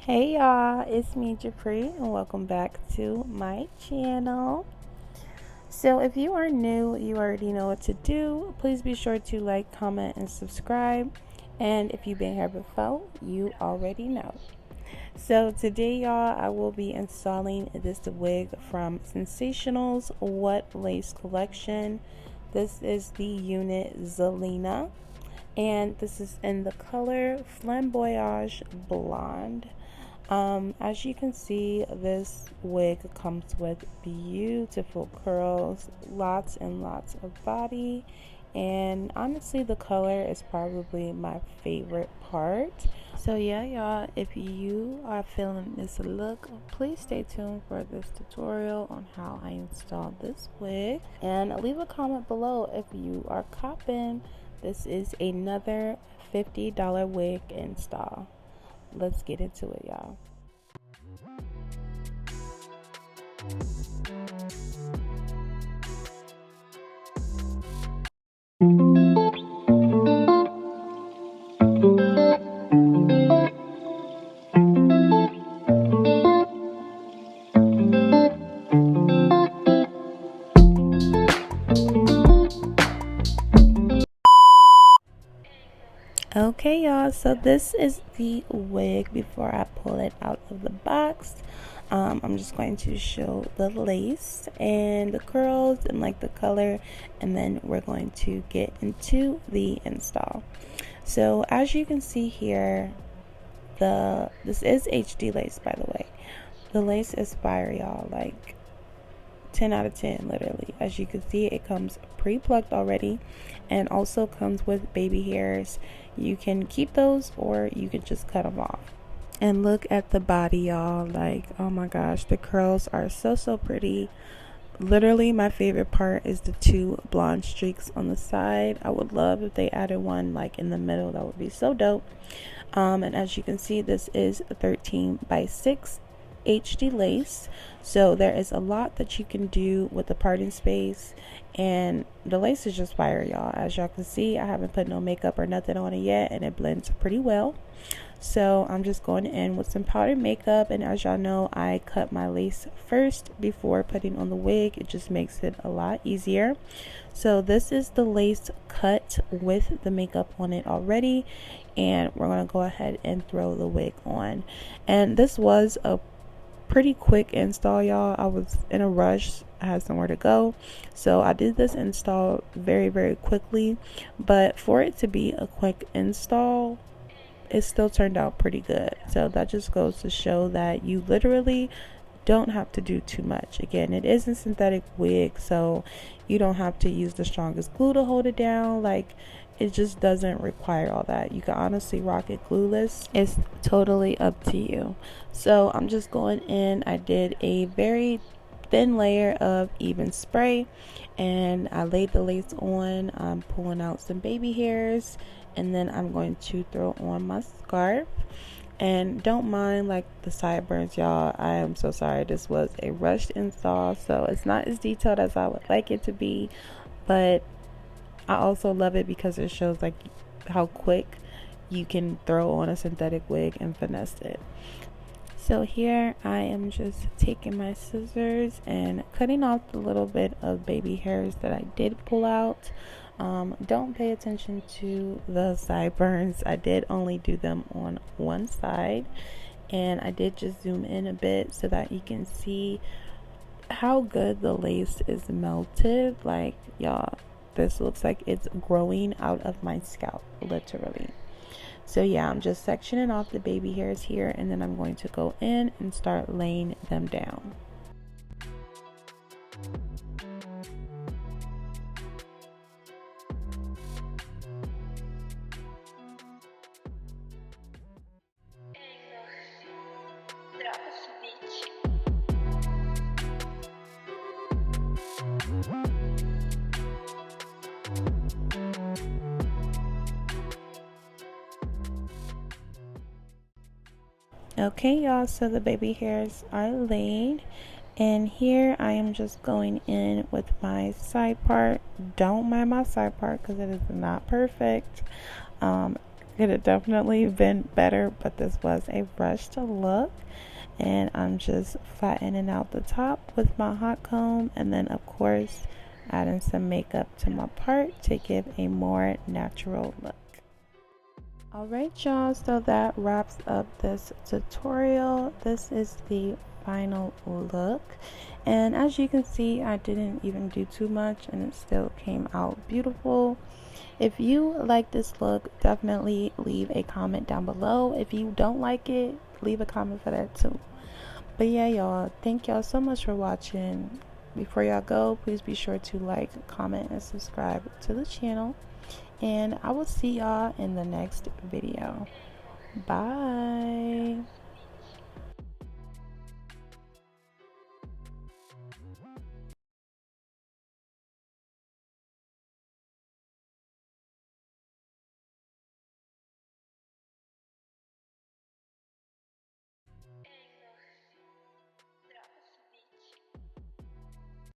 Hey y'all, it's me Japri and welcome back to my channel. So if you are new, you already know what to do. Please be sure to like, comment, and subscribe. And if you've been here before, you already know. So today y'all, I will be installing this wig from Sensational's What Lace collection. This is the unit Zelena, and this is in the color Flamboyage Blonde. As you can see, this wig comes with beautiful curls, lots and lots of body, and honestly the color is probably my favorite part. So yeah y'all, if you are feeling this look, please stay tuned for this tutorial on how I install this wig, and leave a comment below if you are copping. This is another $50 wig install. Let's get into it, y'all. Okay y'all, so this is the wig before I pull it out of the box. I'm just going to show the lace and the curls and like the color, and then we're going to get into the install. So as you can see here, this is HD lace, by the way. The lace is fire, y'all, like 10 out of 10 literally. As you can see, it comes pre-plucked already and also comes with baby hairs. You can keep those or you can just cut them off. And look at the body, y'all, like, oh my gosh, the curls are so pretty. Literally my favorite part is the two blonde streaks on the side. I would love if they added one like in the middle. That would be so dope. And as you can see, this is 13 by 6 HD lace, so there is a lot that you can do with the parting space, and the lace is just fire, y'all. As y'all can see, I haven't put no makeup or nothing on it yet, and it blends pretty well. So I'm just going in with some powdered makeup, and as y'all know, I cut my lace first before putting on the wig. It just makes it a lot easier. So this is the lace cut with the makeup on it already, and we're going to go ahead and throw the wig on. And this was a pretty quick install, y'all. I was in a rush, I had somewhere to go, so I did this install very quickly. But for it to be a quick install, it still turned out pretty good. So that just goes to show that you literally don't have to do too much. Again, it is a synthetic wig, so you don't have to use the strongest glue to hold it down. Like, it just doesn't require all that. You can honestly rock it glueless. It's totally up to you. So I'm just going in. I did a very thin layer of even spray, and I laid the lace on. I'm pulling out some baby hairs, and then I'm going to throw on my scarf. And don't mind like the sideburns, y'all. I am so sorry. This was a rushed install, so it's not as detailed as I would like it to be, but I also love it because it shows like how quick you can throw on a synthetic wig and finesse it. So here I am just taking my scissors and cutting off the little bit of baby hairs that I did pull out. Don't pay attention to the sideburns. I did only do them on one side, and I did just zoom in a bit so that you can see how good the lace is melted. Like, y'all, this looks like it's growing out of my scalp, literally. So yeah, I'm just sectioning off the baby hairs here, and then I'm going to go in and start laying them down. Okay y'all, so the baby hairs are laid, and here I am just going in with my side part. Don't mind my side part because it is not perfect. could have definitely been better, but this was a rushed look. And I'm just flattening out the top with my hot comb, and then of course adding some makeup to my part to give a more natural look. Alright y'all, so that wraps up this tutorial. This is the final look, and as you can see, I didn't even do too much and it still came out beautiful. If you like this look, definitely leave a comment down below. If you don't like it, leave a comment for that too. But yeah y'all, thank y'all so much for watching. Before y'all go, please be sure to like, comment, and subscribe to the channel, and I will see y'all in the next video. Bye.